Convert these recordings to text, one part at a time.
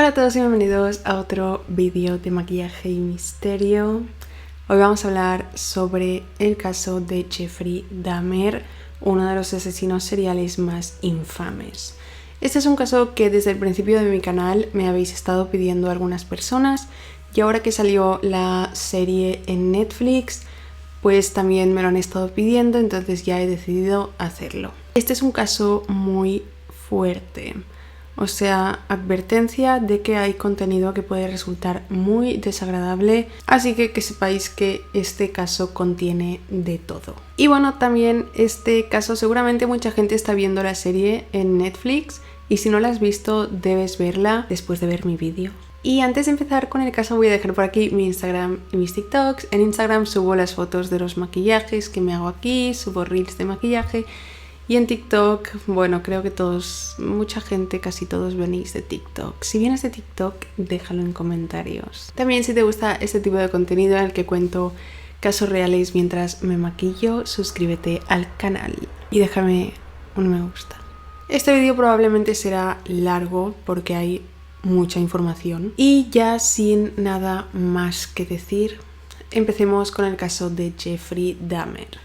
Hola a todos y bienvenidos a otro vídeo de maquillaje y misterio. Hoy vamos a hablar sobre el caso de Jeffrey Dahmer, uno de los asesinos seriales más infames. Este es un caso que desde el principio de mi canal me habéis estado pidiendo algunas personas y ahora que salió la serie en Netflix, pues también me lo han estado pidiendo, entonces ya he decidido hacerlo. Este es un caso muy fuerte. O sea, advertencia de que hay contenido que puede resultar muy desagradable, así que sepáis que este caso contiene de todo. Y bueno, también este caso seguramente mucha gente está viendo la serie en Netflix y si no la has visto debes verla después de ver mi vídeo. Y antes de empezar con el caso voy a dejar por aquí mi Instagram y mis TikToks. En Instagram subo las fotos de los maquillajes que me hago aquí, subo reels de maquillaje. Y en TikTok, bueno, creo que mucha gente, casi todos venís de TikTok. Si vienes de TikTok, déjalo en comentarios. También si te gusta este tipo de contenido en el que cuento casos reales mientras me maquillo, suscríbete al canal y déjame un me gusta. Este vídeo probablemente será largo porque hay mucha información. Y ya sin nada más que decir, empecemos con el caso de Jeffrey Dahmer.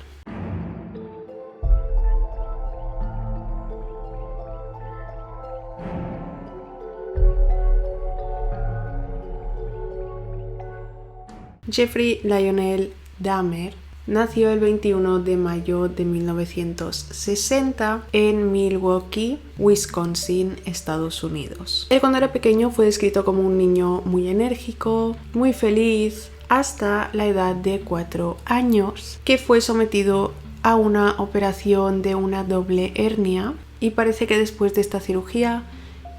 Jeffrey Lionel Dahmer nació el 21 de mayo de 1960 en Milwaukee, Wisconsin, Estados Unidos. Él cuando era pequeño fue descrito como un niño muy enérgico, muy feliz, hasta la edad de 4 años, que fue sometido a una operación de una doble hernia y parece que después de esta cirugía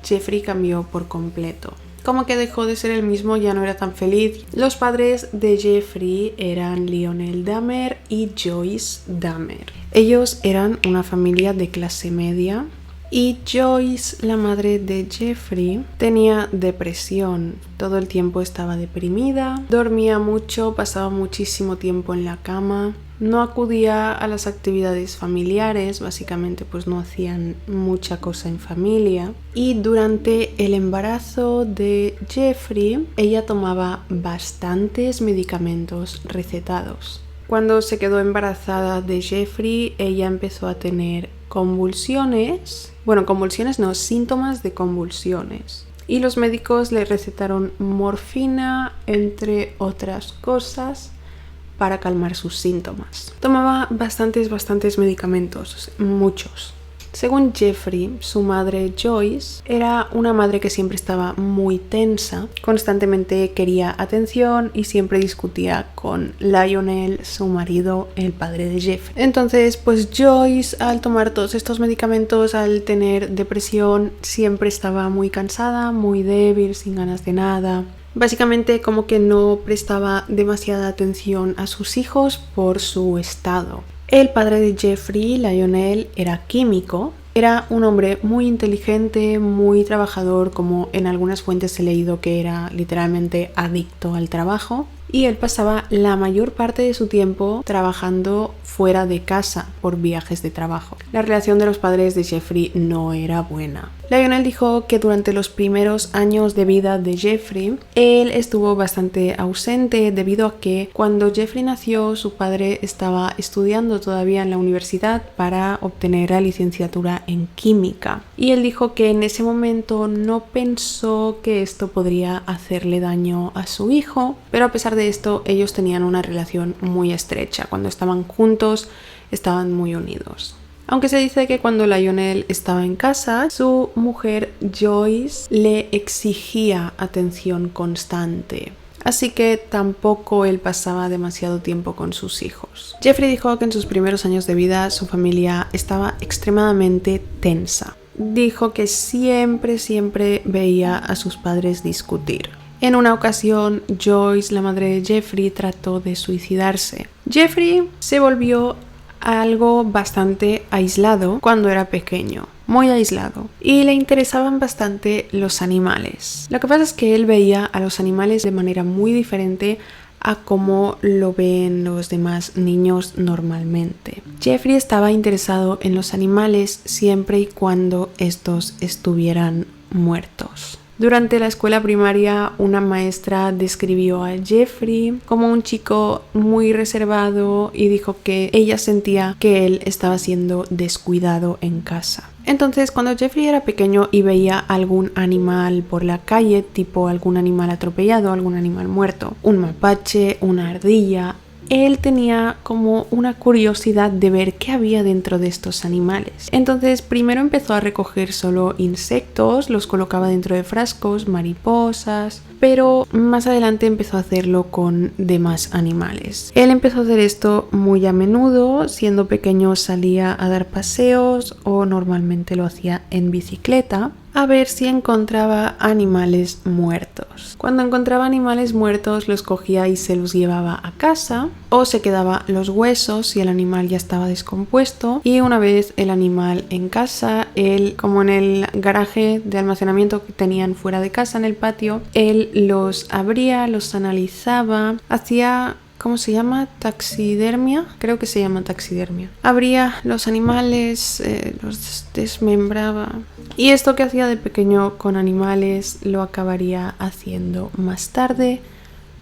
Jeffrey cambió por completo. Como que dejó de ser el mismo, ya no era tan feliz. Los padres de Jeffrey eran Lionel Dahmer y Joyce Dahmer. Ellos eran una familia de clase media y Joyce, la madre de Jeffrey, tenía depresión. Todo el tiempo estaba deprimida, dormía mucho, pasaba muchísimo tiempo en la cama. No acudía a las actividades familiares, básicamente pues no hacían mucha cosa en familia. Y durante el embarazo de Jeffrey, ella tomaba bastantes medicamentos recetados. Cuando se quedó embarazada de Jeffrey, ella empezó a tener convulsiones. Bueno, convulsiones no, síntomas de convulsiones. Y los médicos le recetaron morfina, entre otras cosas, para calmar sus síntomas. Tomaba bastantes medicamentos, muchos. Según Jeffrey, su madre Joyce era una madre que siempre estaba muy tensa, constantemente quería atención y siempre discutía con Lionel, su marido, el padre de Jeffrey. Entonces, pues Joyce, al tomar todos estos medicamentos, al tener depresión, siempre estaba muy cansada, muy débil, sin ganas de nada. Básicamente como que no prestaba demasiada atención a sus hijos por su estado. El padre de Jeffrey, Lionel, era químico. Era un hombre muy inteligente, muy trabajador, como en algunas fuentes he leído que era literalmente adicto al trabajo. Y él pasaba la mayor parte de su tiempo trabajando fuera de casa por viajes de trabajo. La relación de los padres de Jeffrey no era buena. Lionel dijo que durante los primeros años de vida de Jeffrey, él estuvo bastante ausente debido a que cuando Jeffrey nació, su padre estaba estudiando todavía en la universidad para obtener la licenciatura en química. Y él dijo que en ese momento no pensó que esto podría hacerle daño a su hijo, pero a pesar de esto, ellos tenían una relación muy estrecha. Cuando estaban juntos, estaban muy unidos. Aunque se dice que cuando Lionel estaba en casa, su mujer Joyce le exigía atención constante. Así que tampoco él pasaba demasiado tiempo con sus hijos. Jeffrey dijo que en sus primeros años de vida su familia estaba extremadamente tensa. Dijo que siempre veía a sus padres discutir. En una ocasión, Joyce, la madre de Jeffrey, trató de suicidarse. Jeffrey se volvió algo bastante aislado cuando era pequeño, muy aislado, y le interesaban bastante los animales. Lo que pasa es que él veía a los animales de manera muy diferente a cómo lo ven los demás niños normalmente. Jeffrey estaba interesado en los animales siempre y cuando estos estuvieran muertos. Durante la escuela primaria, una maestra describió a Jeffrey como un chico muy reservado y dijo que ella sentía que él estaba siendo descuidado en casa. Entonces, cuando Jeffrey era pequeño y veía algún animal por la calle, tipo algún animal atropellado, algún animal muerto, un mapache, una ardilla, él tenía como una curiosidad de ver qué había dentro de estos animales. Entonces primero empezó a recoger solo insectos, los colocaba dentro de frascos, mariposas, pero más adelante empezó a hacerlo con demás animales. Él empezó a hacer esto muy a menudo, siendo pequeño salía a dar paseos o normalmente lo hacía en bicicleta a ver si encontraba animales muertos. Cuando encontraba animales muertos los cogía y se los llevaba a casa o se quedaba los huesos si el animal ya estaba descompuesto, y una vez el animal en casa, él, como en el garaje de almacenamiento que tenían fuera de casa en el patio, él los abría, los analizaba, hacía... ¿Cómo se llama? Taxidermia. Creo que se llama taxidermia. Abría los animales, los desmembraba. Y esto que hacía de pequeño con animales lo acabaría haciendo más tarde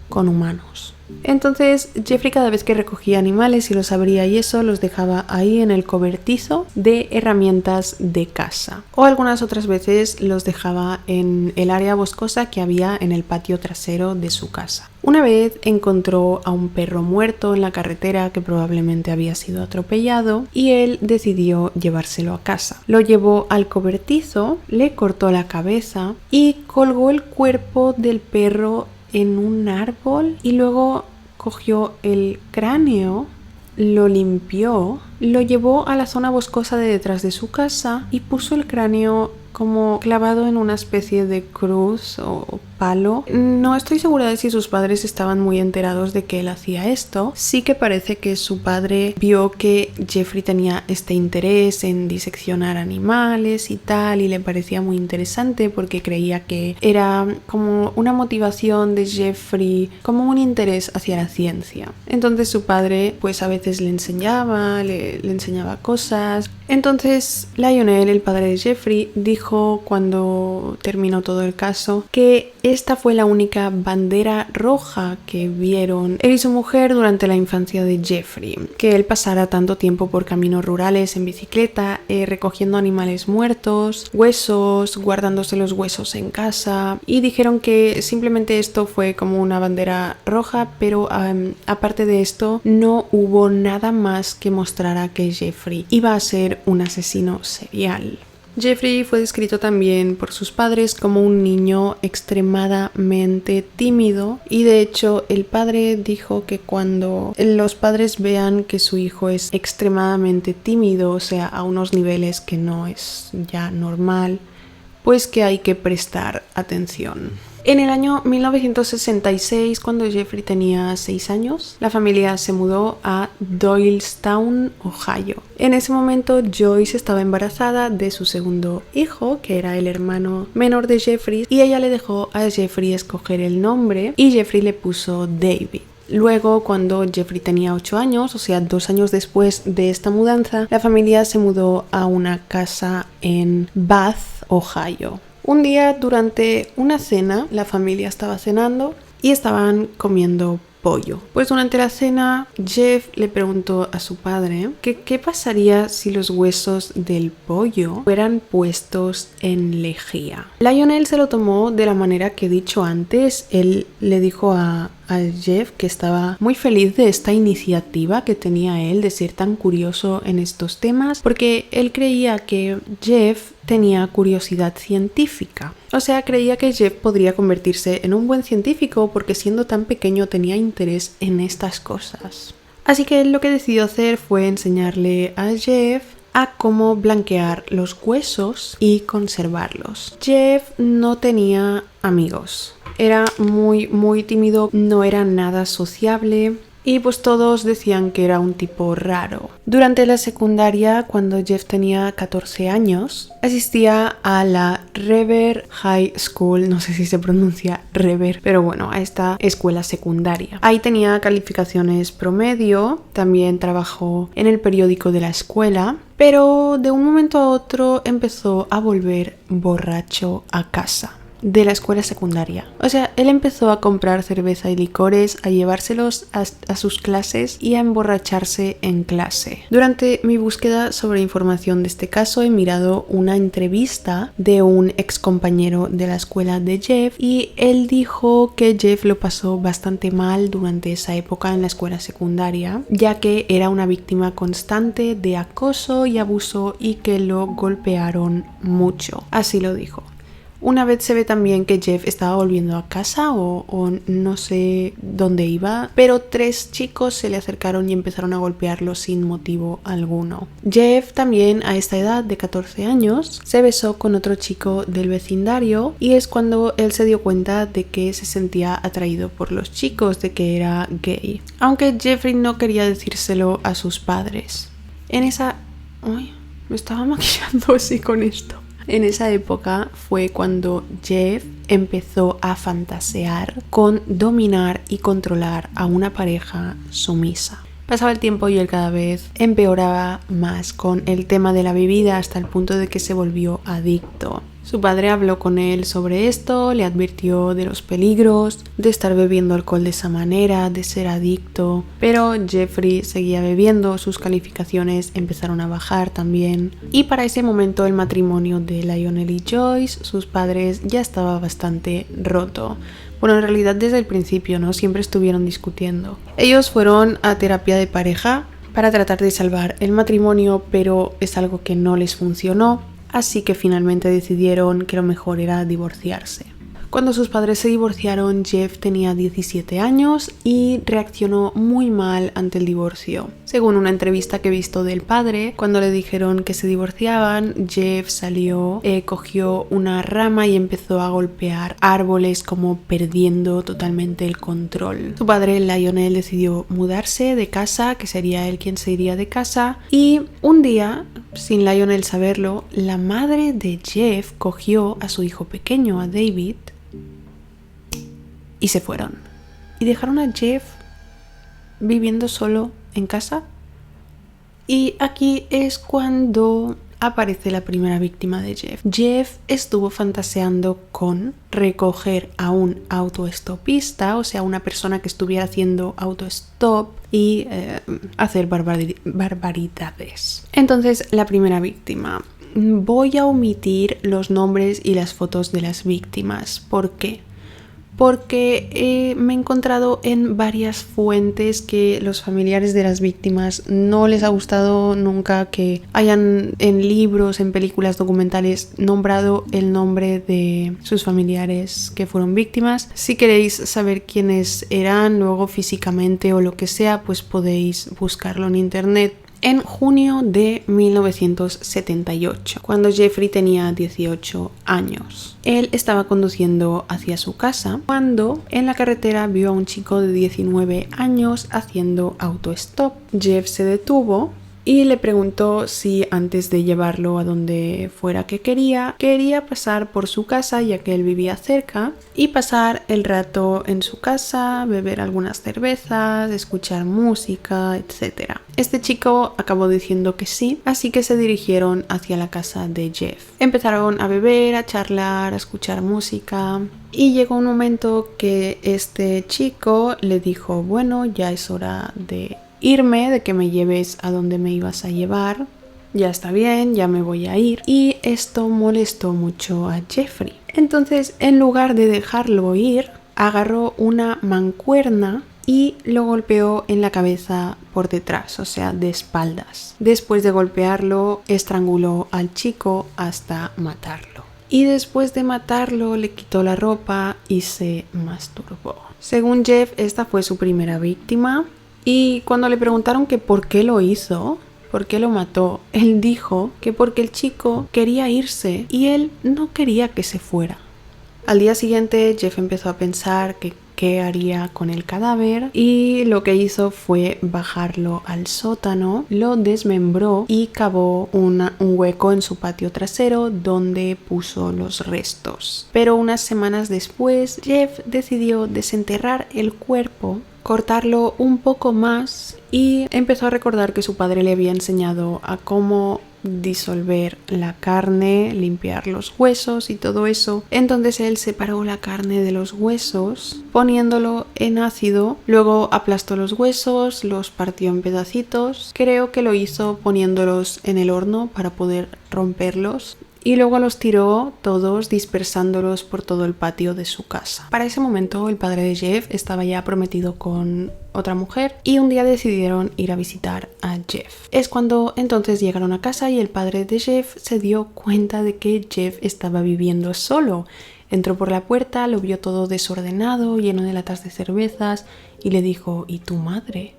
con humanos. Entonces Jeffrey cada vez que recogía animales y los abría y eso, los dejaba ahí en el cobertizo de herramientas de casa, o algunas otras veces los dejaba en el área boscosa que había en el patio trasero de su casa. Una vez encontró a un perro muerto en la carretera que probablemente había sido atropellado y él decidió llevárselo a casa. Lo llevó al cobertizo, le cortó la cabeza y colgó el cuerpo del perro en un árbol y luego cogió el cráneo, lo limpió, lo llevó a la zona boscosa de detrás de su casa y puso el cráneo como clavado en una especie de cruz o palo. No estoy segura de si sus padres estaban muy enterados de que él hacía esto. Sí que parece que su padre vio que Jeffrey tenía este interés en diseccionar animales y tal, y le parecía muy interesante porque creía que era como una motivación de Jeffrey, como un interés hacia la ciencia. Entonces su padre pues a veces le enseñaba cosas. Entonces Lionel, el padre de Jeffrey, dijo cuando terminó todo el caso que esta fue la única bandera roja que vieron él y su mujer durante la infancia de Jeffrey, que él pasara tanto tiempo por caminos rurales en bicicleta, recogiendo animales muertos, huesos, guardándose los huesos en casa, y dijeron que simplemente esto fue como una bandera roja, pero aparte de esto no hubo nada más que mostrara que Jeffrey iba a ser un asesino serial. Jeffrey fue descrito también por sus padres como un niño extremadamente tímido, y de hecho el padre dijo que cuando los padres vean que su hijo es extremadamente tímido, o sea, a unos niveles que no es ya normal, pues que hay que prestar atención. En el año 1966, cuando Jeffrey tenía 6 años, la familia se mudó a Doylestown, Ohio. En ese momento Joyce estaba embarazada de su segundo hijo, que era el hermano menor de Jeffrey, y ella le dejó a Jeffrey escoger el nombre y Jeffrey le puso David. Luego, cuando Jeffrey tenía 8 años, o sea, 2 años después de esta mudanza, la familia se mudó a una casa en Bath, Ohio. Un día durante una cena, la familia estaba cenando y estaban comiendo pollo. Pues durante la cena, Jeff le preguntó a su padre que qué pasaría si los huesos del pollo fueran puestos en lejía. Lionel se lo tomó de la manera que he dicho antes. Él le dijo a Jeff que estaba muy feliz de esta iniciativa que tenía él de ser tan curioso en estos temas, porque él creía que Jeff tenía curiosidad científica. O sea, creía que Jeff podría convertirse en un buen científico porque siendo tan pequeño tenía interés en estas cosas. Así que él lo que decidió hacer fue enseñarle a Jeff a cómo blanquear los huesos y conservarlos. Jeff no tenía amigos. Era muy tímido, no era nada sociable y pues todos decían que era un tipo raro. Durante la secundaria, cuando Jeff tenía 14 años, asistía a la Revere High School, no sé si se pronuncia Revere, pero bueno, a esta escuela secundaria. Ahí tenía calificaciones promedio, también trabajó en el periódico de la escuela, pero de un momento a otro empezó a volver borracho a casa. de la escuela secundaria. O sea, él empezó a comprar cerveza y licores, a llevárselos a sus clases y a emborracharse en clase. Durante mi búsqueda sobre información de este caso he mirado una entrevista de un ex compañero de la escuela de Jeff y él dijo que Jeff lo pasó bastante mal durante esa época en la escuela secundaria, ya que era una víctima constante de acoso y abuso y que lo golpearon mucho. Así lo dijo. Una vez se ve también que Jeff estaba volviendo a casa o no sé dónde iba, pero 3 chicos se le acercaron y empezaron a golpearlo sin motivo alguno. Jeff también a esta edad de 14 años se besó con otro chico del vecindario y es cuando él se dio cuenta de que se sentía atraído por los chicos, de que era gay. Aunque Jeffrey no quería decírselo a sus padres. En esa... Uy, me estaba maquillando así con esto. En esa época fue cuando Jeff empezó a fantasear con dominar y controlar a una pareja sumisa. Pasaba el tiempo y él cada vez empeoraba más con el tema de la bebida hasta el punto de que se volvió adicto. Su padre habló con él sobre esto, le advirtió de los peligros de estar bebiendo alcohol de esa manera, de ser adicto, pero Jeffrey seguía bebiendo, sus calificaciones empezaron a bajar también y para ese momento el matrimonio de Lionel y Joyce, sus padres, ya estaba bastante roto. Bueno, en realidad desde el principio, ¿no? Siempre estuvieron discutiendo. Ellos fueron a terapia de pareja para tratar de salvar el matrimonio, pero es algo que no les funcionó. Así que finalmente decidieron que lo mejor era divorciarse. Cuando sus padres se divorciaron, Jeff tenía 17 años y reaccionó muy mal ante el divorcio. Según una entrevista que he visto del padre, cuando le dijeron que se divorciaban, Jeff salió, cogió una rama y empezó a golpear árboles como perdiendo totalmente el control. Su padre, Lionel, decidió mudarse de casa, que sería él quien se iría de casa, y un día, sin Lionel saberlo, la madre de Jeff cogió a su hijo pequeño, a David, y se fueron. Y dejaron a Jeff viviendo solo en casa. Y aquí es cuando aparece la primera víctima de Jeff. Jeff estuvo fantaseando con recoger a un autoestopista, o sea, una persona que estuviera haciendo autostop y hacer barbaridades. Entonces, la primera víctima. Voy a omitir los nombres y las fotos de las víctimas. ¿Por qué? Porque me he encontrado en varias fuentes que los familiares de las víctimas no les ha gustado nunca que hayan en libros, en películas, documentales nombrado el nombre de sus familiares que fueron víctimas. Si queréis saber quiénes eran luego físicamente o lo que sea, pues podéis buscarlo en internet. En junio de 1978, cuando Jeffrey tenía 18 años. Él estaba conduciendo hacia su casa cuando en la carretera vio a un chico de 19 años haciendo autostop. Jeff se detuvo y le preguntó si antes de llevarlo a donde fuera que quería pasar por su casa, ya que él vivía cerca, y pasar el rato en su casa, beber algunas cervezas, escuchar música, etc. Este chico acabó diciendo que sí, así que se dirigieron hacia la casa de Jeff. Empezaron a beber, a charlar, a escuchar música. Y llegó un momento que este chico le dijo, bueno, ya es hora de irme, de que me lleves a donde me ibas a llevar. Ya está bien, ya me voy a ir. Y esto molestó mucho a Jeffrey. Entonces, en lugar de dejarlo ir, agarró una mancuerna y lo golpeó en la cabeza por detrás, o sea, de espaldas. Después de golpearlo, estranguló al chico hasta matarlo. Y después de matarlo, le quitó la ropa y se masturbó. Según Jeff, esta fue su primera víctima. Y cuando le preguntaron que por qué lo hizo, por qué lo mató, él dijo que porque el chico quería irse y él no quería que se fuera. Al día siguiente, Jeff empezó a pensar que qué haría con el cadáver y lo que hizo fue bajarlo al sótano, lo desmembró y cavó un hueco en su patio trasero donde puso los restos. Pero unas semanas después, Jeff decidió desenterrar el cuerpo, cortarlo un poco más y empezó a recordar que su padre le había enseñado a cómo disolver la carne, limpiar los huesos y todo eso. Entonces él separó la carne de los huesos poniéndolo en ácido, luego aplastó los huesos, los partió en pedacitos. Creo que lo hizo poniéndolos en el horno para poder romperlos. Y luego los tiró todos dispersándolos por todo el patio de su casa. Para ese momento el padre de Jeff estaba ya prometido con otra mujer y un día decidieron ir a visitar a Jeff. Es cuando entonces llegaron a casa y el padre de Jeff se dio cuenta de que Jeff estaba viviendo solo. Entró por la puerta, lo vio todo desordenado, lleno de latas de cervezas y le dijo: ¿y tu madre?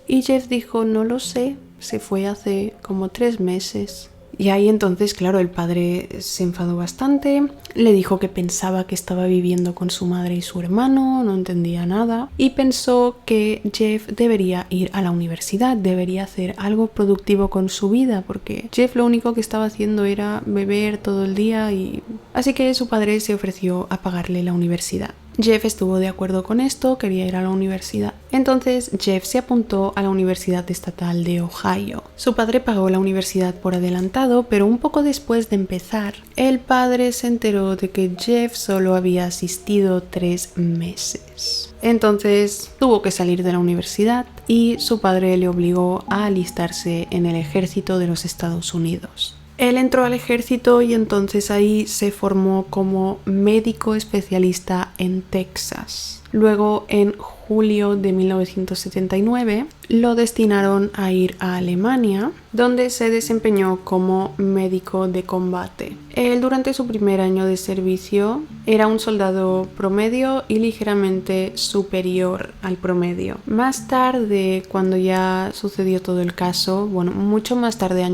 Y Jeff dijo: no lo sé, se fue hace como 3 meses. Y ahí entonces, claro, el padre se enfadó bastante, le dijo que pensaba que estaba viviendo con su madre y su hermano, no entendía nada, y pensó que Jeff debería ir a la universidad, debería hacer algo productivo con su vida, porque Jeff lo único que estaba haciendo era beber todo el día y... Así que su padre se ofreció a pagarle la universidad. Jeff estuvo de acuerdo con esto, quería ir a la universidad. Entonces Jeff se apuntó a la Universidad Estatal de Ohio. Su padre pagó la universidad por adelantado, pero un poco después de empezar, el padre se enteró de que Jeff solo había asistido 3 meses. Entonces tuvo que salir de la universidad y su padre le obligó a alistarse en el ejército de los Estados Unidos. Él entró al ejército y entonces ahí se formó como médico especialista en Texas. Luego, en julio de 1979, lo destinaron a ir a Alemania, donde se desempeñó como médico de combate. Él, durante su primer año de servicio, era un soldado promedio y ligeramente superior al promedio. Más tarde, cuando ya sucedió todo el caso, bueno, mucho más tarde,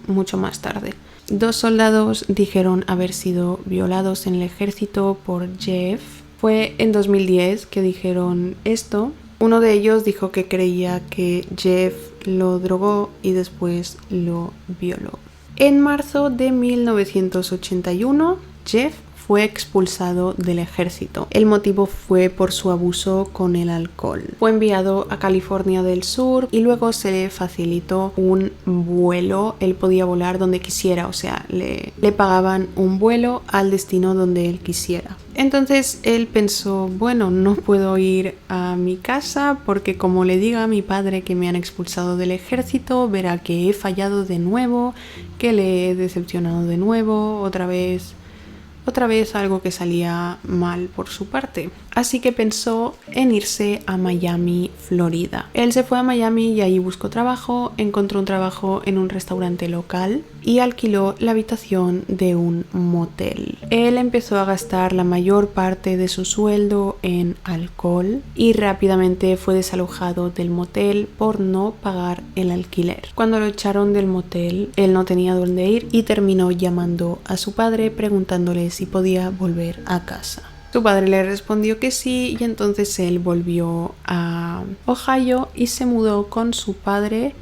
mucho más tarde, 2 soldados dijeron haber sido violados en el ejército por Jeff. Fue en 2010 que dijeron esto. Uno de ellos dijo que creía que Jeff lo drogó y después lo violó. En marzo de 1981, Jeff fue expulsado del ejército. El motivo fue por su abuso con el alcohol. Fue enviado a California del Sur y luego se le facilitó un vuelo. Él podía volar donde quisiera, o sea, le pagaban un vuelo al destino donde él quisiera. Entonces él pensó, bueno, no puedo ir a mi casa porque como le diga a mi padre que me han expulsado del ejército, verá que he fallado de nuevo, que le he decepcionado de nuevo, otra vez algo que salía mal por su parte. Así que pensó en irse a Miami, Florida. Él se fue a Miami y ahí buscó trabajo, encontró un trabajo en un restaurante local y alquiló la habitación de un motel. Él empezó a gastar la mayor parte de su sueldo en alcohol y rápidamente fue desalojado del motel por no pagar el alquiler. Cuando lo echaron del motel, él no tenía dónde ir y terminó llamando a su padre preguntándole si podía volver a casa. Su padre le respondió que sí y entonces él volvió a Ohio y se mudó con su padre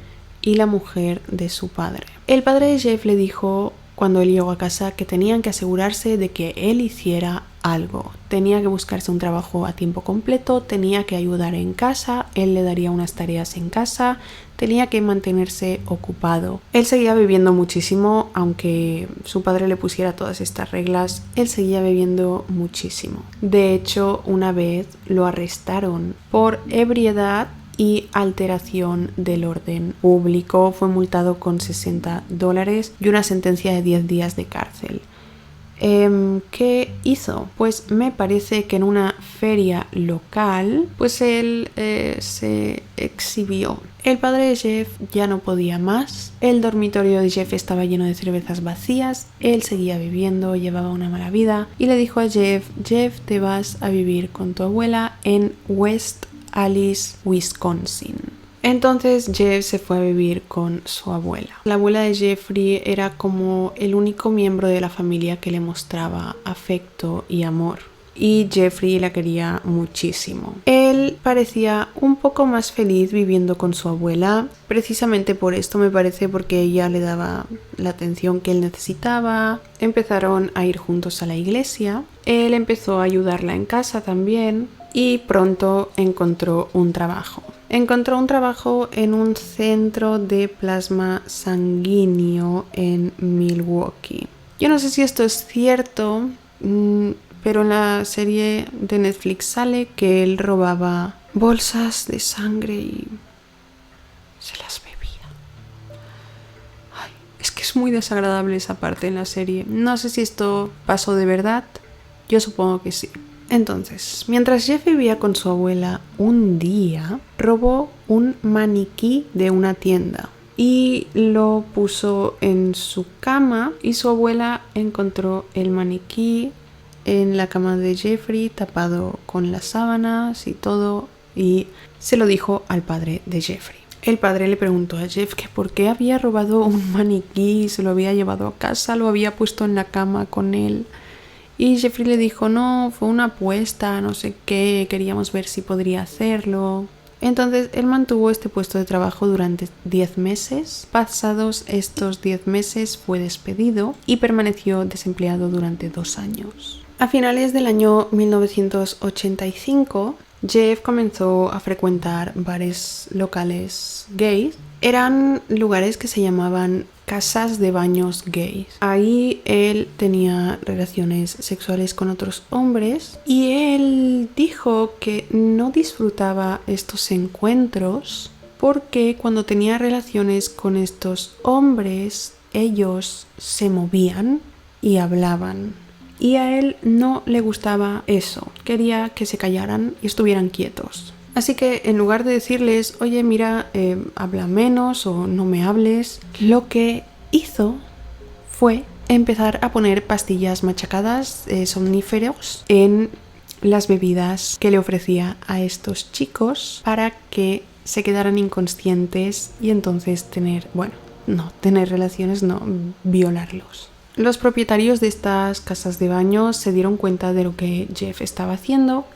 y la mujer de su padre. El padre de Jeff le dijo cuando él llegó a casa que tenían que asegurarse de que él hiciera algo. Tenía que buscarse un trabajo a tiempo completo, tenía que ayudar en casa, él le daría unas tareas en casa, tenía que mantenerse ocupado. Él seguía bebiendo muchísimo, aunque su padre le pusiera todas estas reglas, él seguía bebiendo muchísimo. De hecho, una vez lo arrestaron por ebriedad y alteración del orden público. Fue multado con $60 y una sentencia de 10 días de cárcel. ¿Qué hizo? Pues me parece que en una feria local, pues él se exhibió. El padre de Jeff ya no podía más. El dormitorio de Jeff estaba lleno de cervezas vacías. Él seguía viviendo, llevaba una mala vida y le dijo a Jeff, te vas a vivir con tu abuela en West Allis, Wisconsin. Entonces Jeff se fue a vivir con su abuela. La abuela de Jeffrey era como el único miembro de la familia que le mostraba afecto y amor. Y Jeffrey la quería muchísimo. Él parecía un poco más feliz viviendo con su abuela. Precisamente por esto me parece, porque ella le daba la atención que él necesitaba. Empezaron a ir juntos a la iglesia. Él empezó a ayudarla en casa también. Y pronto encontró un trabajo. encontró un trabajo en un centro de plasma sanguíneo en Milwaukee. Yo no sé si esto es cierto, pero en la serie de Netflix sale que él robaba bolsas de sangre y se las bebía. Ay, es que es muy desagradable esa parte en la serie. No sé si esto pasó de verdad. Yo supongo que sí. Entonces, mientras Jeff vivía con su abuela, un día robó un maniquí de una tienda y lo puso en su cama, y su abuela encontró el maniquí en la cama de Jeffrey tapado con las sábanas y todo, y se lo dijo al padre de Jeffrey. El padre le preguntó a Jeff que por qué había robado un maniquí, se lo había llevado a casa, lo había puesto en la cama con él. Y Jeffrey le dijo, no, fue una apuesta, no sé qué, queríamos ver si podría hacerlo. Entonces él mantuvo este puesto de trabajo durante 10 meses. Pasados estos 10 meses fue despedido y permaneció desempleado durante 2 años. A finales del año 1985, Jeff comenzó a frecuentar bares locales gays. Eran lugares que se llamaban casas de baños gays. Ahí él tenía relaciones sexuales con otros hombres y él dijo que no disfrutaba estos encuentros porque cuando tenía relaciones con estos hombres, ellos se movían y hablaban. Y a él no le gustaba eso. Quería que se callaran y estuvieran quietos. Así que en lugar de decirles, oye, mira, habla menos o no me hables, lo que hizo fue empezar a poner pastillas machacadas, somníferos, en las bebidas que le ofrecía a estos chicos para que se quedaran inconscientes y entonces tener relaciones, no, violarlos. Los propietarios de estas casas de baño se dieron cuenta de lo que Jeff estaba haciendo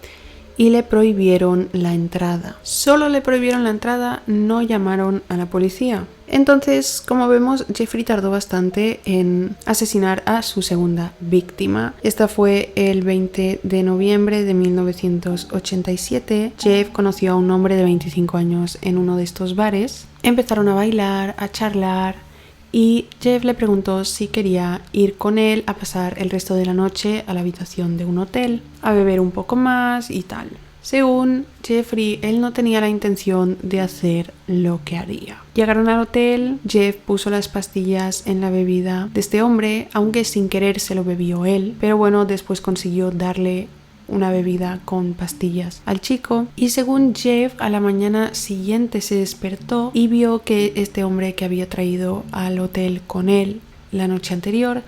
y le prohibieron la entrada. Solo le prohibieron la entrada, no llamaron a la policía. Entonces, como vemos, Jeffrey tardó bastante en asesinar a su segunda víctima. Esta fue el 20 de noviembre de 1987. Jeff conoció a un hombre de 25 años en uno de estos bares. Empezaron a bailar, a charlar, y Jeff le preguntó si quería ir con él a pasar el resto de la noche a la habitación de un hotel, a beber un poco más y tal. Según Jeffrey, él no tenía la intención de hacer lo que haría. Llegaron al hotel, Jeff puso las pastillas en la bebida de este hombre, aunque sin querer se lo bebió él, pero bueno, después consiguió darle una bebida con pastillas al chico, y según Jeff, a la mañana siguiente se despertó y vio que este hombre que había traído al hotel con él la noche anterior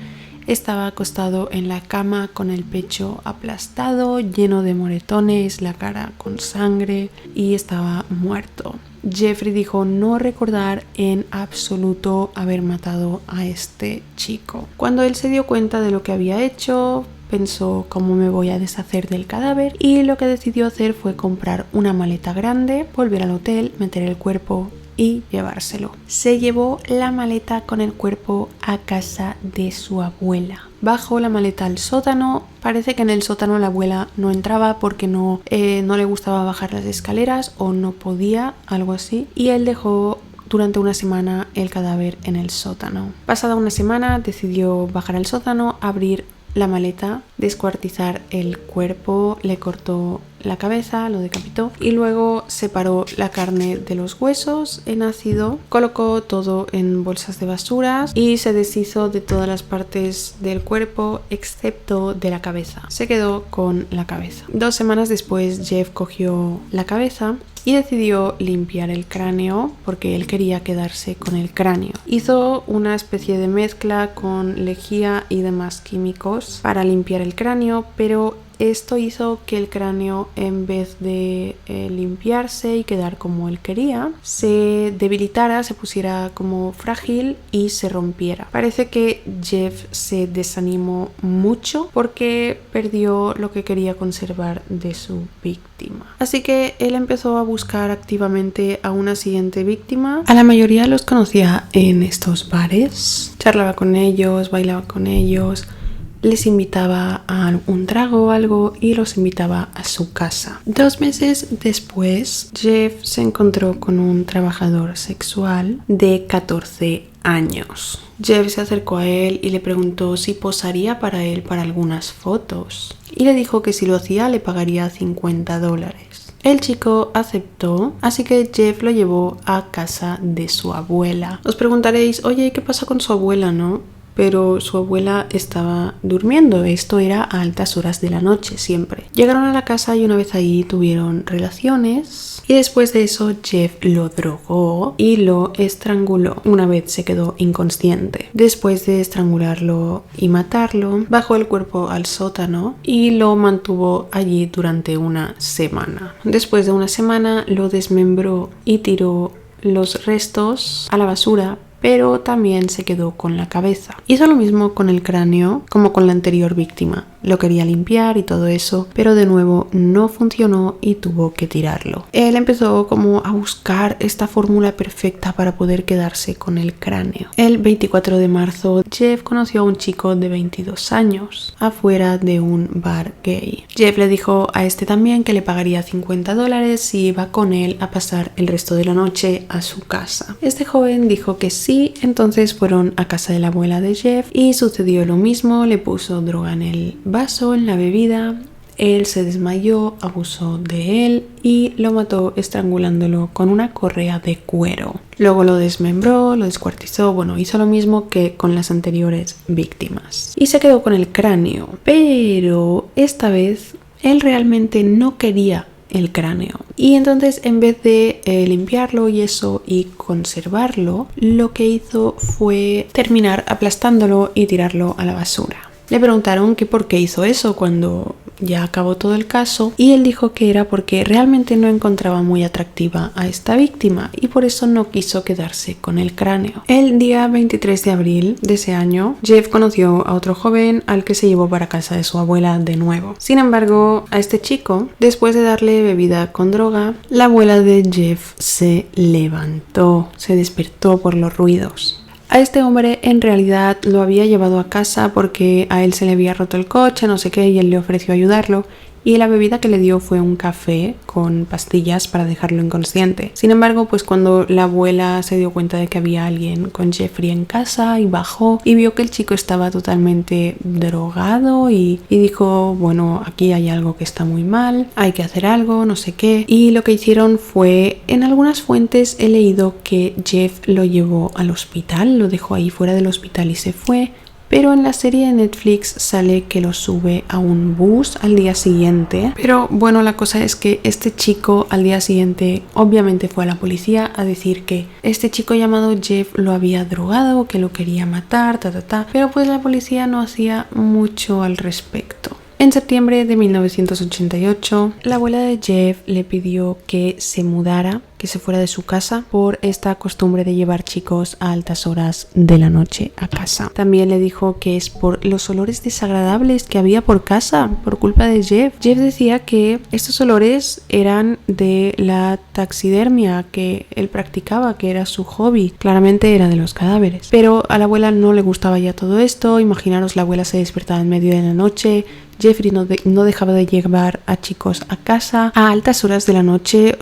estaba acostado en la cama con el pecho aplastado, lleno de moretones, la cara con sangre, y estaba muerto. Jeffrey dijo no recordar en absoluto haber matado a este chico. Cuando él se dio cuenta de lo que había hecho, pensó cómo me voy a deshacer del cadáver, y lo que decidió hacer fue comprar una maleta grande, volver al hotel, meter el cuerpo y llevárselo. Se llevó la maleta con el cuerpo a casa de su abuela. Bajó la maleta al sótano. Parece que en el sótano la abuela no entraba porque no le gustaba bajar las escaleras o no podía, algo así. Y él dejó durante una semana el cadáver en el sótano. Pasada una semana decidió bajar al sótano, abrir la maleta, descuartizar el cuerpo, le cortó la cabeza, lo decapitó y luego separó la carne de los huesos en ácido, colocó todo en bolsas de basuras y se deshizo de todas las partes del cuerpo excepto de la cabeza. Se quedó con la cabeza. 2 semanas después Jeff cogió la cabeza y decidió limpiar el cráneo porque él quería quedarse con el cráneo. Hizo una especie de mezcla con lejía y demás químicos para limpiar el cráneo, pero esto hizo que el cráneo, en vez de limpiarse y quedar como él quería, se debilitara, se pusiera como frágil y se rompiera. Parece que Jeff se desanimó mucho porque perdió lo que quería conservar de su víctima. Así que él empezó a buscar activamente a una siguiente víctima. A la mayoría los conocía en estos bares, charlaba con ellos, bailaba con ellos, les invitaba a un trago o algo y los invitaba a su casa. 2 meses después, Jeff se encontró con un trabajador sexual de 14 años. Jeff se acercó a él y le preguntó si posaría para él para algunas fotos y le dijo que si lo hacía le pagaría $50. El chico aceptó, así que Jeff lo llevó a casa de su abuela. Os preguntaréis, oye, ¿qué pasa con su abuela, no? Pero su abuela estaba durmiendo. Esto era a altas horas de la noche siempre. Llegaron a la casa y una vez ahí tuvieron relaciones. Y después de eso Jeff lo drogó y lo estranguló. Una vez se quedó inconsciente. Después de estrangularlo y matarlo, bajó el cuerpo al sótano y lo mantuvo allí durante una semana. Después de una semana lo desmembró y tiró los restos a la basura, pero también se quedó con la cabeza. Hizo lo mismo con el cráneo como con la anterior víctima. Lo quería limpiar y todo eso, pero de nuevo no funcionó y tuvo que tirarlo. Él empezó como a buscar esta fórmula perfecta para poder quedarse con el cráneo. El 24 de marzo, Jeff conoció a un chico de 22 años afuera de un bar gay. Jeff le dijo a este también que le pagaría $50 si iba con él a pasar el resto de la noche a su casa. Este joven dijo que sí, entonces fueron a casa de la abuela de Jeff y sucedió lo mismo. Le puso droga en el vaso, en la bebida. Él se desmayó, abusó de él y lo mató estrangulándolo con una correa de cuero. Luego lo desmembró, lo descuartizó, hizo lo mismo que con las anteriores víctimas. Y se quedó con el cráneo, pero esta vez él realmente no quería el cráneo. Y entonces en vez de limpiarlo y eso y conservarlo, lo que hizo fue terminar aplastándolo y tirarlo a la basura. Le preguntaron que por qué hizo eso cuando ya acabó todo el caso y él dijo que era porque realmente no encontraba muy atractiva a esta víctima y por eso no quiso quedarse con el cráneo. El día 23 de abril de ese año, Jeff conoció a otro joven al que se llevó para casa de su abuela de nuevo. Sin embargo, a este chico, después de darle bebida con droga, la abuela de Jeff se levantó, se despertó por los ruidos. A este hombre en realidad lo había llevado a casa porque a él se le había roto el coche, no sé qué, y él le ofreció ayudarlo. Y la bebida que le dio fue un café con pastillas para dejarlo inconsciente. Sin embargo, pues cuando la abuela se dio cuenta de que había alguien con Jeffrey en casa y bajó y vio que el chico estaba totalmente drogado y dijo, bueno, aquí hay algo que está muy mal, hay que hacer algo, no sé qué. Y lo que hicieron fue, en algunas fuentes he leído que Jeff lo llevó al hospital, lo dejó ahí fuera del hospital y se fue. Pero en la serie de Netflix sale que lo sube a un bus al día siguiente. Pero bueno, la cosa es que este chico al día siguiente obviamente fue a la policía a decir que este chico llamado Jeff lo había drogado, que lo quería matar, Pero pues la policía no hacía mucho al respecto. En septiembre de 1988, la abuela de Jeff le pidió que se mudara, que se fuera de su casa por esta costumbre de llevar chicos a altas horas de la noche a casa. También le dijo que es por los olores desagradables que había por casa, por culpa de Jeff. Jeff decía que estos olores eran de la taxidermia que él practicaba, que era su hobby. Claramente era de los cadáveres. Pero a la abuela no le gustaba ya todo esto. Imaginaros, la abuela se despertaba en medio de la noche. Jeffrey no dejaba de llevar a chicos a casa a altas horas de la noche,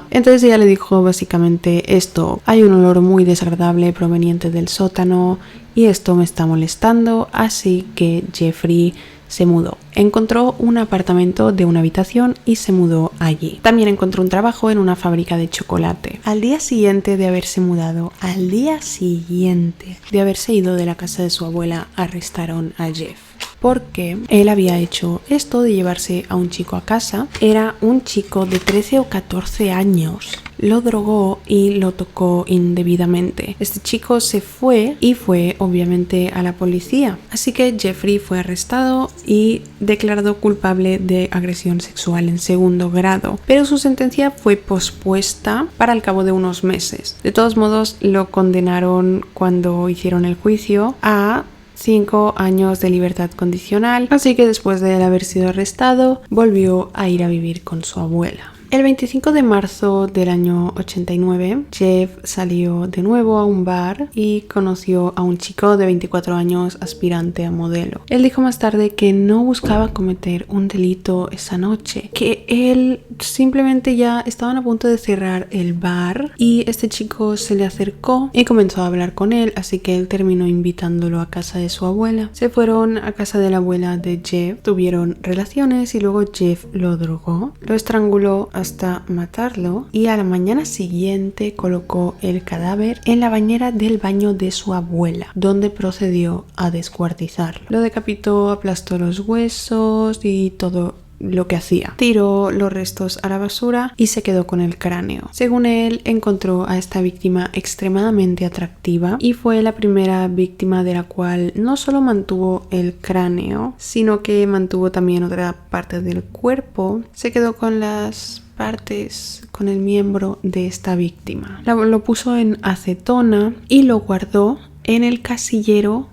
entonces ella le dijo básicamente esto: hay un olor muy desagradable proveniente del sótano y esto me está molestando, así que Jeffrey se mudó. Encontró un apartamento de una habitación y se mudó allí. También encontró un trabajo en una fábrica de chocolate. Al día siguiente de haberse mudado, al día siguiente de haberse ido de la casa de su abuela, arrestaron a Jeff. Porque él había hecho esto de llevarse a un chico a casa. Era un chico de 13 o 14 años. Lo drogó y lo tocó indebidamente. Este chico se fue y fue obviamente a la policía. Así que Jeffrey fue arrestado y declarado culpable de agresión sexual en segundo grado. Pero su sentencia fue pospuesta para el cabo de unos meses. De todos modos, lo condenaron cuando hicieron el juicio a 5 años de libertad condicional, así que después de haber sido arrestado volvió a ir a vivir con su abuela. El 25 de marzo del año 89, Jeff salió de nuevo a un bar y conoció a un chico de 24 años aspirante a modelo. Él dijo más tarde que no buscaba cometer un delito esa noche, que él simplemente ya estaban a punto de cerrar el bar y este chico se le acercó y comenzó a hablar con él, así que él terminó invitándolo a casa de su abuela. Se fueron a casa de la abuela de Jeff, tuvieron relaciones y luego Jeff lo drogó, lo estranguló hasta matarlo y a la mañana siguiente colocó el cadáver en la bañera del baño de su abuela, donde procedió a descuartizarlo. Lo decapitó, aplastó los huesos y todo lo que hacía. Tiró los restos a la basura y se quedó con el cráneo. Según él, encontró a esta víctima extremadamente atractiva y fue la primera víctima de la cual no solo mantuvo el cráneo, sino que mantuvo también otra parte del cuerpo. Se quedó con las partes, con el miembro de esta víctima. Lo puso en acetona y lo guardó en el casillero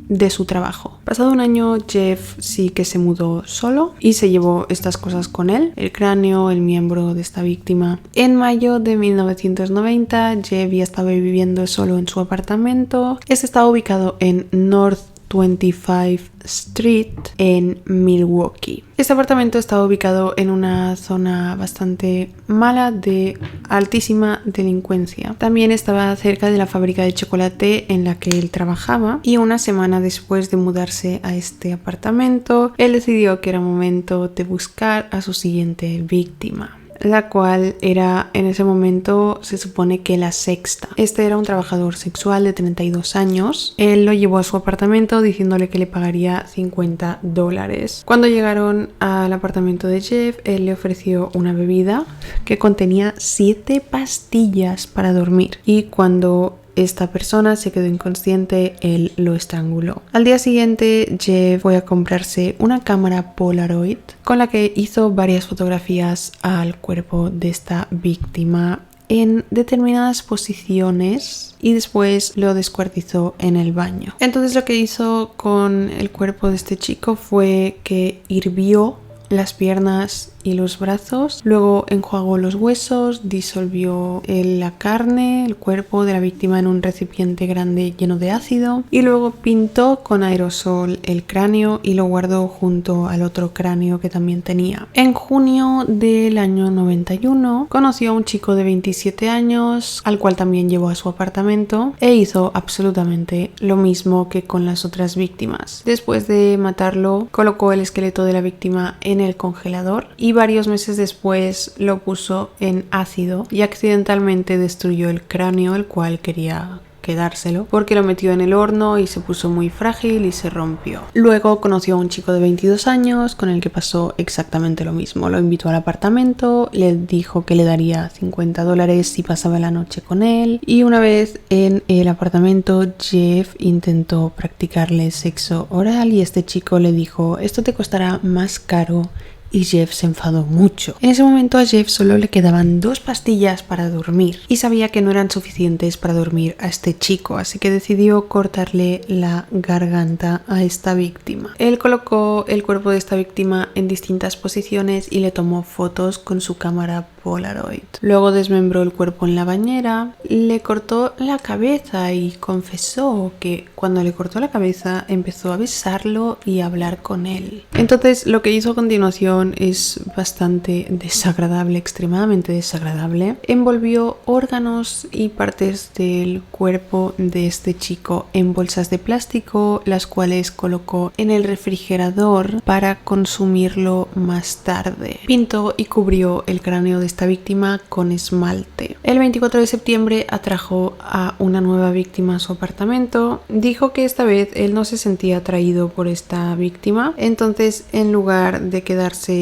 de su trabajo. Pasado un año, Jeff sí que se mudó solo y se llevó estas cosas con él, el cráneo, el miembro de esta víctima. En mayo de 1990, Jeff ya estaba viviendo solo en su apartamento. Este estaba ubicado en North 25th Street en Milwaukee. Este apartamento estaba ubicado en una zona bastante mala de altísima delincuencia. También estaba cerca de la fábrica de chocolate en la que él trabajaba y una semana después de mudarse a este apartamento, él decidió que era momento de buscar a su siguiente víctima, la cual era en ese momento se supone que la sexta. Este era un trabajador sexual de 32 años. Él lo llevó a su apartamento diciéndole que le pagaría $50. Cuando llegaron al apartamento de Jeff, él le ofreció una bebida que contenía 7 pastillas para dormir y cuando esta persona se quedó inconsciente, él lo estranguló. Al día siguiente, Jeff fue a comprarse una cámara Polaroid con la que hizo varias fotografías al cuerpo de esta víctima en determinadas posiciones y después lo descuartizó en el baño. Entonces lo que hizo con el cuerpo de este chico fue que hirvió las piernas y los brazos, luego enjuagó los huesos, disolvió la carne, el cuerpo de la víctima en un recipiente grande lleno de ácido y luego pintó con aerosol el cráneo y lo guardó junto al otro cráneo que también tenía. En junio del año 91 conoció a un chico de 27 años al cual también llevó a su apartamento e hizo absolutamente lo mismo que con las otras víctimas. Después de matarlo, colocó el esqueleto de la víctima en el congelador y varios meses después lo puso en ácido y accidentalmente destruyó el cráneo, el cual quería quedárselo porque lo metió en el horno y se puso muy frágil y se rompió. Luego conoció a un chico de 22 años con el que pasó exactamente lo mismo. Lo invitó al apartamento, le dijo que le daría $50 si pasaba la noche con él y una vez en el apartamento Jeff intentó practicarle sexo oral y este chico le dijo: esto te costará más caro. Y Jeff se enfadó mucho. En ese momento a Jeff solo le quedaban 2 pastillas para dormir y sabía que no eran suficientes para dormir a este chico, así que decidió cortarle la garganta a esta víctima. Él colocó el cuerpo de esta víctima en distintas posiciones y le tomó fotos con su cámara Polaroid. Luego desmembró el cuerpo en la bañera, le cortó la cabeza y confesó que cuando le cortó la cabeza empezó a besarlo y a hablar con él. Entonces lo que hizo a continuación es bastante desagradable, extremadamente desagradable. Envolvió órganos y partes del cuerpo de este chico en bolsas de plástico, las cuales colocó en el refrigerador para consumirlo más tarde. Pintó y cubrió el cráneo de esta víctima con esmalte. El 24 de septiembre atrajo a una nueva víctima a su apartamento. Dijo que esta vez él no se sentía atraído por esta víctima, entonces en lugar de quedarse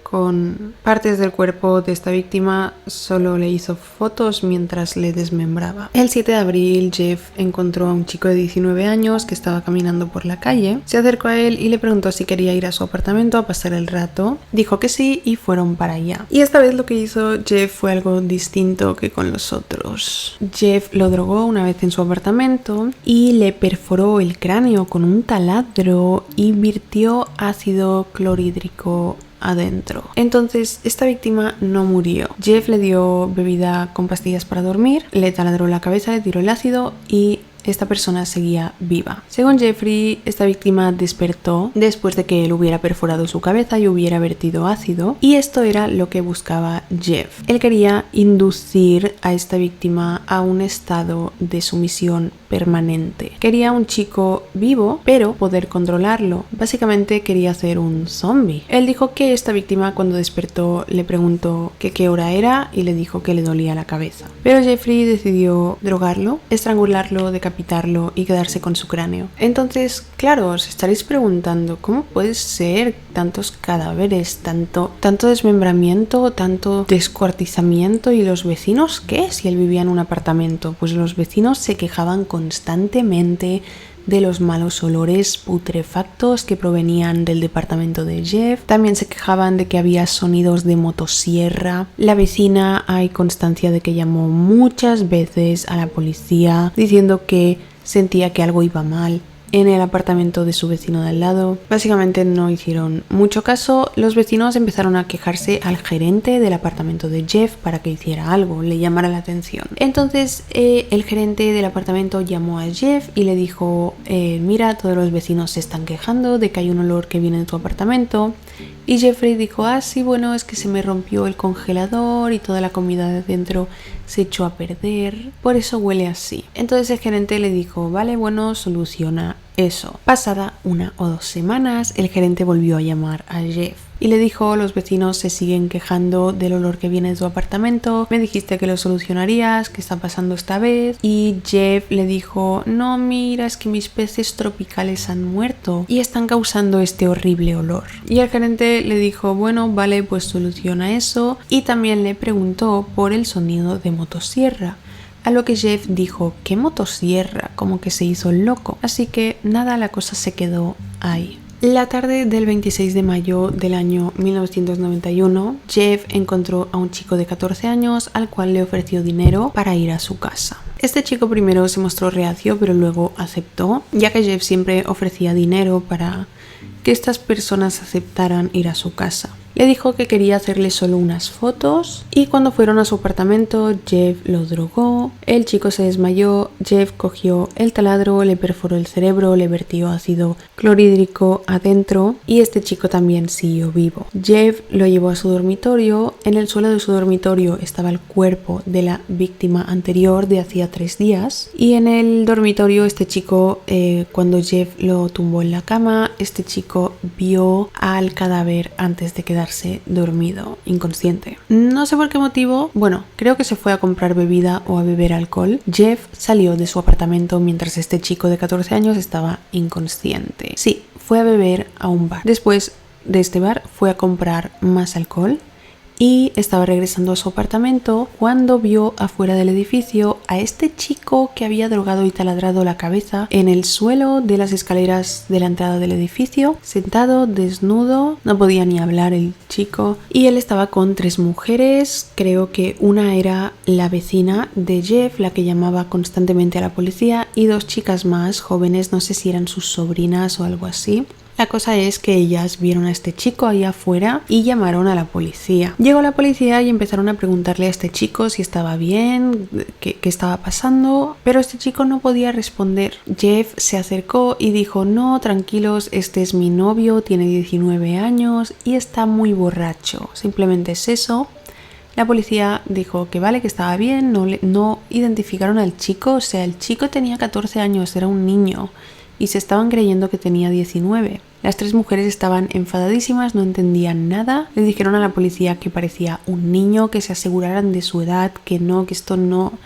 con partes del cuerpo de esta víctima, solo le hizo fotos mientras le desmembraba. El 7 de abril, Jeff encontró a un chico de 19 años que estaba caminando por la calle. Se acercó a él y le preguntó si quería ir a su apartamento a pasar el rato. Dijo que sí y fueron para allá. Y esta vez lo que hizo Jeff fue algo distinto que con los otros. Jeff lo drogó una vez en su apartamento y le perforó el cráneo con un taladro y virtió ácido clorhídrico adentro. Entonces esta víctima no murió. Jeff le dio bebida con pastillas para dormir, le taladró la cabeza, le tiró el ácido y esta persona seguía viva. Según Jeffrey, esta víctima despertó después de que él hubiera perforado su cabeza y hubiera vertido ácido, y esto era lo que buscaba Jeff. Él quería inducir a esta víctima a un estado de sumisión permanente. Quería un chico vivo, pero poder controlarlo. Básicamente quería hacer un zombie. Él dijo que esta víctima, cuando despertó, le preguntó que qué hora era y le dijo que le dolía la cabeza. Pero Jeffrey decidió drogarlo, estrangularlo, decapitarlo y quedarse con su cráneo. Entonces, claro, os estaréis preguntando cómo puede ser tantos cadáveres, tanto desmembramiento, tanto descuartizamiento, y los vecinos, ¿qué? Si él vivía en un apartamento, pues los vecinos se quejaban constantemente de los malos olores putrefactos que provenían del departamento de Jeff. También se quejaban de que había sonidos de motosierra. La vecina, hay constancia de que llamó muchas veces a la policía diciendo que sentía que algo iba mal en el apartamento de su vecino de al lado. Básicamente no hicieron mucho caso. Los vecinos empezaron a quejarse al gerente del apartamento de Jeff para que hiciera algo, le llamara la atención. Entonces el gerente del apartamento llamó a Jeff y le dijo, mira, todos los vecinos se están quejando de que hay un olor que viene de tu apartamento. Y Jeffrey dijo, sí, bueno, es que se me rompió el congelador y toda la comida de dentro se echó a perder, por eso huele así. Entonces el gerente le dijo, vale, bueno, soluciona eso. Pasada 1 o 2 semanas, el gerente volvió a llamar a Jeff y le dijo, los vecinos se siguen quejando del olor que viene de tu apartamento, me dijiste que lo solucionarías, ¿qué está pasando esta vez? Y Jeff le dijo, no, mira, es que mis peces tropicales han muerto y están causando este horrible olor. Y el gerente le dijo, bueno, vale, pues soluciona eso, y también le preguntó por el sonido de motosierra. A lo que Jeff dijo, ¿qué motosierra? Como que se hizo el loco. Así que nada, la cosa se quedó ahí. La tarde del 26 de mayo del año 1991, Jeff encontró a un chico de 14 años al cual le ofreció dinero para ir a su casa. Este chico primero se mostró reacio, pero luego aceptó, ya que Jeff siempre ofrecía dinero para que estas personas aceptaran ir a su casa. Le dijo que quería hacerle solo unas fotos y cuando fueron a su apartamento, Jeff lo drogó, el chico se desmayó, Jeff cogió el taladro, le perforó el cerebro, le vertió ácido clorhídrico adentro y este chico también siguió vivo. Jeff lo llevó a su dormitorio, en el suelo de su dormitorio estaba el cuerpo de la víctima anterior de hacía 3 días y en el dormitorio este chico, cuando Jeff lo tumbó en la cama, este chico vio al cadáver antes de quedarse dormido, inconsciente. No sé por qué motivo, bueno, creo que se fue a comprar bebida o a beber alcohol. Jeff salió de su apartamento mientras este chico de 14 años estaba inconsciente. Sí, fue a beber a un bar. Después de este bar fue a comprar más alcohol y estaba regresando a su apartamento cuando vio afuera del edificio a este chico que había drogado y taladrado la cabeza en el suelo de las escaleras de la entrada del edificio, sentado, desnudo, no podía ni hablar el chico, y él estaba con 3 mujeres, creo que una era la vecina de Jeff, la que llamaba constantemente a la policía, y 2 chicas más jóvenes, no sé si eran sus sobrinas o algo así. La cosa es que ellas vieron a este chico ahí afuera y llamaron a la policía. Llegó la policía y empezaron a preguntarle a este chico si estaba bien, qué estaba pasando, pero este chico no podía responder. Jeff se acercó y dijo, no, tranquilos, este es mi novio, tiene 19 años y está muy borracho. Simplemente es eso. La policía dijo que vale, que estaba bien, no identificaron al chico, o sea, el chico tenía 14 años, era un niño. Y se estaban creyendo que tenía 19. Las 3 mujeres estaban enfadadísimas, no entendían nada. Le dijeron a la policía que parecía un niño, que se aseguraran de su edad, que esto no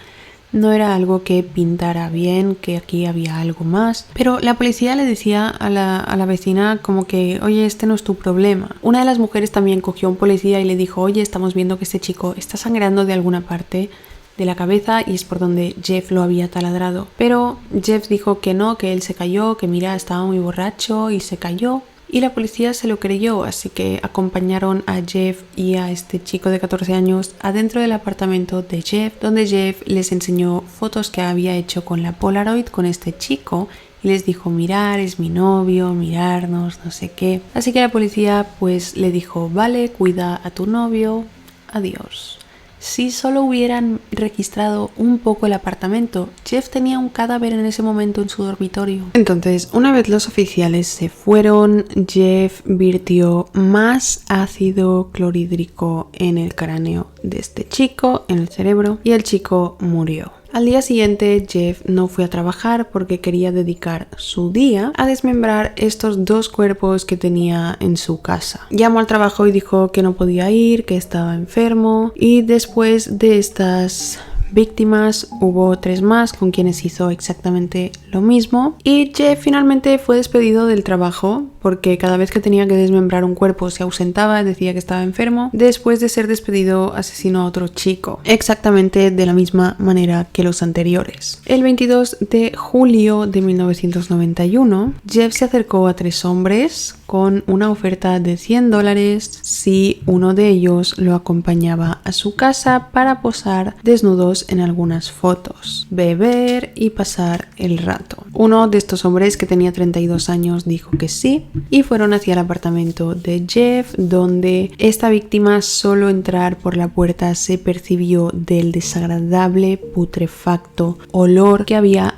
era algo que pintara bien, que aquí había algo más. Pero la policía le decía a la vecina como que, oye, este no es tu problema. Una de las mujeres también cogió a un policía y le dijo, oye, estamos viendo que este chico está sangrando de alguna parte de la cabeza y es por donde Jeff lo había taladrado. Pero Jeff dijo que no, que él se cayó, que mira, estaba muy borracho y se cayó. Y la policía se lo creyó, así que acompañaron a Jeff y a este chico de 14 años adentro del apartamento de Jeff, donde Jeff les enseñó fotos que había hecho con la Polaroid con este chico y les dijo: mirar, es mi novio, mirarnos, no sé qué. Así que la policía pues le dijo: vale, cuida a tu novio, adiós. Si solo hubieran registrado un poco el apartamento, Jeff tenía un cadáver en ese momento en su dormitorio. Entonces, una vez los oficiales se fueron, Jeff virtió más ácido clorhídrico en el cráneo de este chico, en el cerebro, y el chico murió. Al día siguiente, Jeff no fue a trabajar porque quería dedicar su día a desmembrar estos dos cuerpos que tenía en su casa. Llamó al trabajo y dijo que no podía ir, que estaba enfermo, y después de estas víctimas hubo 3 más con quienes hizo exactamente lo mismo, y Jeff finalmente fue despedido del trabajo porque cada vez que tenía que desmembrar un cuerpo se ausentaba, decía que estaba enfermo. Después de ser despedido, asesinó a otro chico, exactamente de la misma manera que los anteriores. El 22 de julio de 1991, Jeff se acercó a 3 hombres con una oferta de $100 si uno de ellos lo acompañaba a su casa para posar desnudos en algunas fotos, beber y pasar el rato. Uno de estos hombres, que tenía 32 años, dijo que sí, y fueron hacia el apartamento de Jeff, donde esta víctima, solo entrar por la puerta se percibió del desagradable, putrefacto olor que había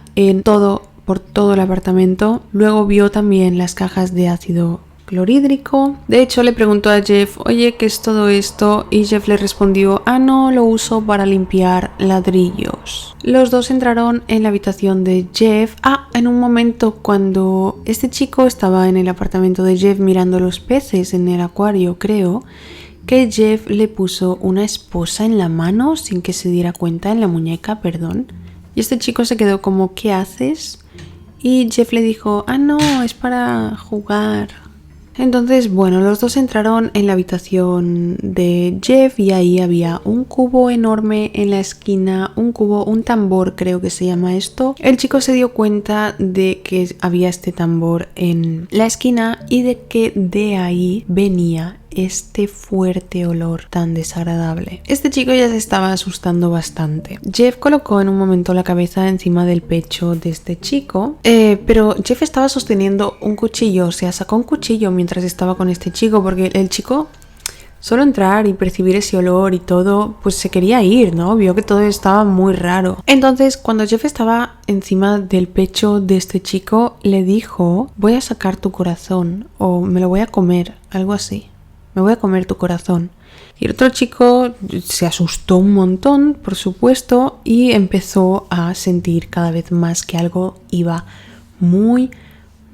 por todo el apartamento. Luego vio también las cajas de ácido clorhídrico. De hecho, le preguntó a Jeff: oye, ¿qué es todo esto? Y Jeff le respondió: no, lo uso para limpiar ladrillos. Los dos entraron en la habitación de Jeff. En un momento, cuando este chico estaba en el apartamento de Jeff mirando los peces en el acuario, creo que Jeff le puso una esposa en la mano sin que se diera cuenta, en la muñeca, perdón. Y este chico se quedó como: ¿qué haces? Y Jeff le dijo: no, es para jugar. Entonces, bueno, los dos entraron en la habitación de Jeff y ahí había un cubo enorme en la esquina, un tambor, creo que se llama esto. El chico se dio cuenta de que había este tambor en la esquina y de que de ahí venía este fuerte olor tan desagradable. Este chico ya se estaba asustando bastante. Jeff colocó en un momento la cabeza encima del pecho de este chico, pero Jeff estaba sosteniendo un cuchillo, o sea, sacó un cuchillo mientras estaba con este chico, porque el chico, solo entrar y percibir ese olor y todo, pues se quería ir, ¿no? Vio que todo estaba muy raro. Entonces, cuando Jeff estaba encima del pecho de este chico, le dijo: voy a sacar tu corazón, o me lo voy a comer, algo así. Me voy a comer tu corazón. Y el otro chico se asustó un montón, por supuesto, y empezó a sentir cada vez más que algo iba muy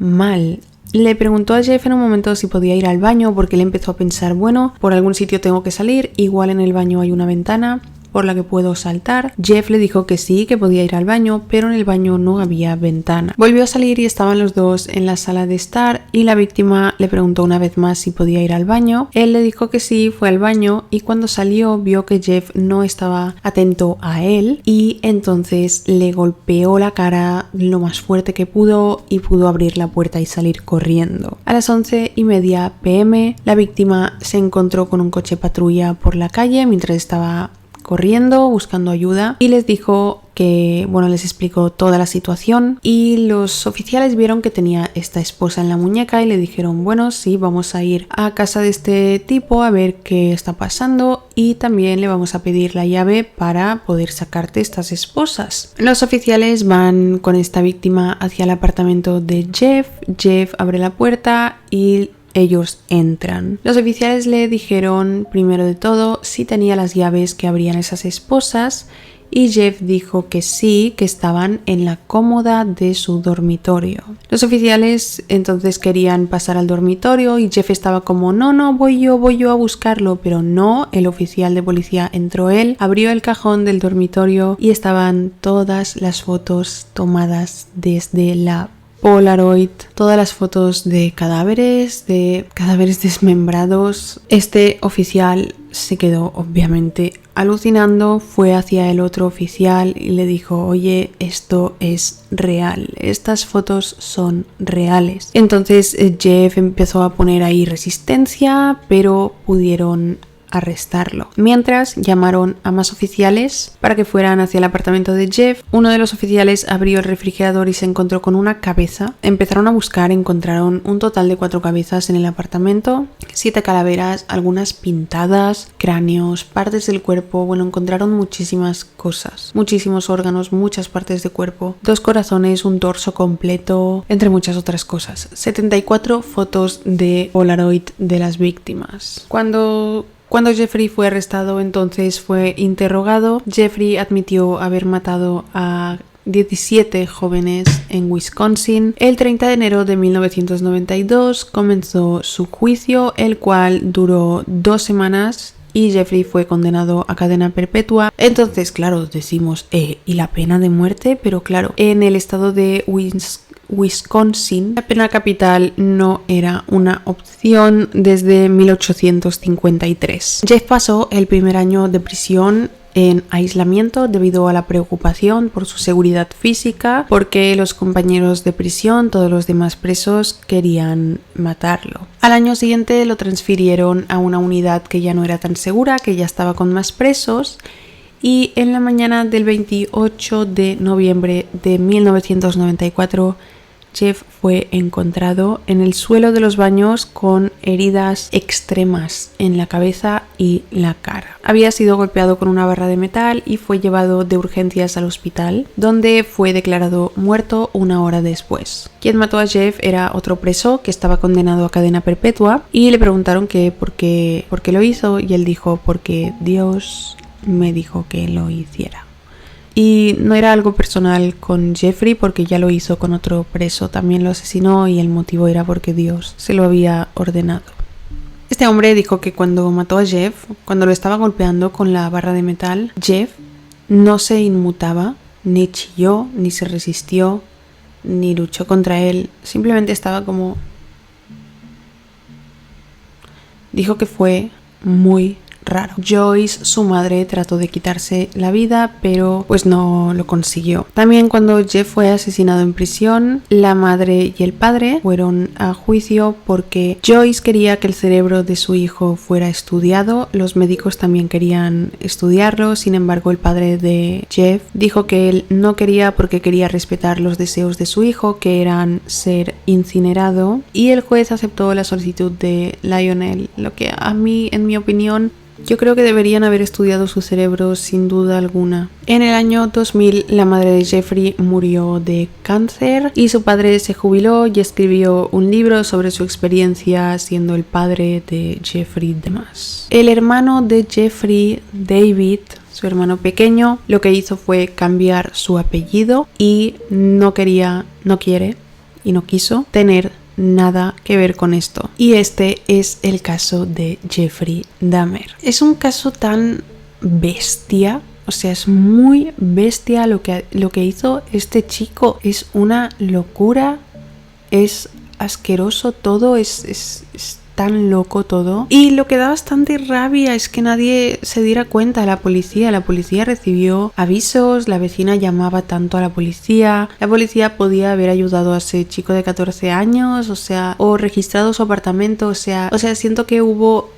mal. Le preguntó a Jeff en un momento si podía ir al baño, porque él empezó a pensar: bueno, por algún sitio tengo que salir, igual en el baño hay una ventana por la que puedo saltar. Jeff le dijo que sí, que podía ir al baño, pero en el baño no había ventana. Volvió a salir y estaban los dos en la sala de estar, y la víctima le preguntó una vez más si podía ir al baño. Él le dijo que sí, fue al baño, y cuando salió vio que Jeff no estaba atento a él, y entonces le golpeó la cara lo más fuerte que pudo y pudo abrir la puerta y salir corriendo. A las 11:30 p.m. la víctima se encontró con un coche patrulla por la calle mientras estaba corriendo, buscando ayuda, y les dijo que, bueno, les explicó toda la situación, y los oficiales vieron que tenía esta esposa en la muñeca y le dijeron: bueno, sí, vamos a ir a casa de este tipo a ver qué está pasando, y también le vamos a pedir la llave para poder sacarte estas esposas. Los oficiales van con esta víctima hacia el apartamento de Jeff. Jeff abre la puerta y ellos entran. Los oficiales le dijeron, primero de todo, si tenía las llaves que abrían esas esposas, y Jeff dijo que sí, que estaban en la cómoda de su dormitorio. Los oficiales entonces querían pasar al dormitorio y Jeff estaba como: no, voy yo a buscarlo, pero no, el oficial de policía entró él, abrió el cajón del dormitorio y estaban todas las fotos tomadas desde la Polaroid, todas las fotos de cadáveres desmembrados. Este oficial se quedó obviamente alucinando, fue hacia el otro oficial y le dijo: oye, esto es real, estas fotos son reales. Entonces Jeff empezó a poner ahí resistencia, pero pudieron arrestarlo. Mientras llamaron a más oficiales para que fueran hacia el apartamento de Jeff. Uno de los oficiales abrió el refrigerador y se encontró con una cabeza. Empezaron a buscar, encontraron un total de 4 cabezas en el apartamento, 7 calaveras, algunas pintadas, cráneos, partes del cuerpo. Bueno, encontraron muchísimas cosas, muchísimos órganos, muchas partes de cuerpo, 2 corazones, un torso completo, entre muchas otras cosas. 74 fotos de Polaroid de las víctimas. Cuando Jeffrey fue arrestado, entonces fue interrogado. Jeffrey admitió haber matado a 17 jóvenes en Wisconsin. El 30 de enero de 1992 comenzó su juicio, el cual duró 2 semanas. Y Jeffrey fue condenado a cadena perpetua. Entonces, claro, decimos, ¿y la pena de muerte? Pero claro, en el estado de Wisconsin, la pena capital no era una opción desde 1853. Jeff pasó el primer año de prisión en aislamiento debido a la preocupación por su seguridad física, porque los compañeros de prisión, todos los demás presos, querían matarlo. Al año siguiente lo transfirieron a una unidad que ya no era tan segura, que ya estaba con más presos, y en la mañana del 28 de noviembre de 1994 Jeff fue encontrado en el suelo de los baños con heridas extremas en la cabeza y la cara. Había sido golpeado con una barra de metal y fue llevado de urgencias al hospital, donde fue declarado muerto 1 hora después. Quien mató a Jeff era otro preso que estaba condenado a cadena perpetua y le preguntaron que por qué lo hizo, y él dijo: porque Dios me dijo que lo hiciera. Y no era algo personal con Jeffrey, porque ya lo hizo con otro preso, también lo asesinó, y el motivo era porque Dios se lo había ordenado. Este hombre dijo que cuando mató a Jeff, cuando lo estaba golpeando con la barra de metal, Jeff no se inmutaba, ni chilló, ni se resistió, ni luchó contra él, simplemente estaba como... Dijo que fue muy raro. Joyce, su madre, trató de quitarse la vida, pero pues no lo consiguió. También cuando Jeff fue asesinado en prisión, la madre y el padre fueron a juicio porque Joyce quería que el cerebro de su hijo fuera estudiado. Los médicos también querían estudiarlo. Sin embargo, el padre de Jeff dijo que él no quería, porque quería respetar los deseos de su hijo, que eran ser incinerado, y el juez aceptó la solicitud de Lionel, lo que a mí, en mi opinión, yo creo que deberían haber estudiado su cerebro sin duda alguna. En el año 2000, la madre de Jeffrey murió de cáncer y su padre se jubiló y escribió un libro sobre su experiencia siendo el padre de Jeffrey DeMass. El hermano de Jeffrey, David, su hermano pequeño, lo que hizo fue cambiar su apellido y no quiere y no quiso tener nada que ver con esto. Y este es el caso de Jeffrey Dahmer. Es un caso tan bestia, o sea, es muy bestia lo que hizo este chico. Es una locura, es asqueroso todo, es tan loco todo. Y lo que da bastante rabia es que nadie se diera cuenta. La policía recibió avisos, la vecina llamaba tanto a la policía podía haber ayudado a ese chico de 14 años, o registrado su apartamento, o sea, siento que hubo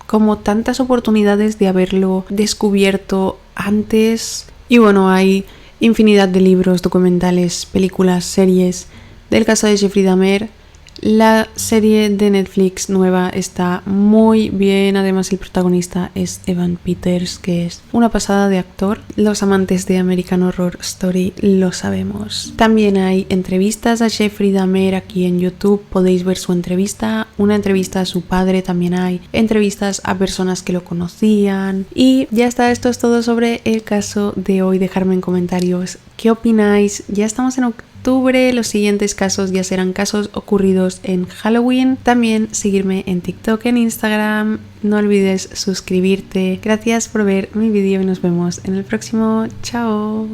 como tantas oportunidades de haberlo descubierto antes. Y bueno, hay infinidad de libros, documentales, películas, series del caso de Jeffrey Dahmer. La serie de Netflix nueva está muy bien, además el protagonista es Evan Peters, que es una pasada de actor. Los amantes de American Horror Story lo sabemos. También hay entrevistas a Jeffrey Dahmer aquí en YouTube, podéis ver su entrevista, una entrevista a su padre, también hay entrevistas a personas que lo conocían. Y ya está, esto es todo sobre el caso de hoy. Dejadme en comentarios qué opináis. Ya estamos en octubre, los siguientes casos ya serán casos ocurridos en Halloween. También seguirme en TikTok, en Instagram. No olvides suscribirte. Gracias por ver mi vídeo y nos vemos en el próximo. Chao.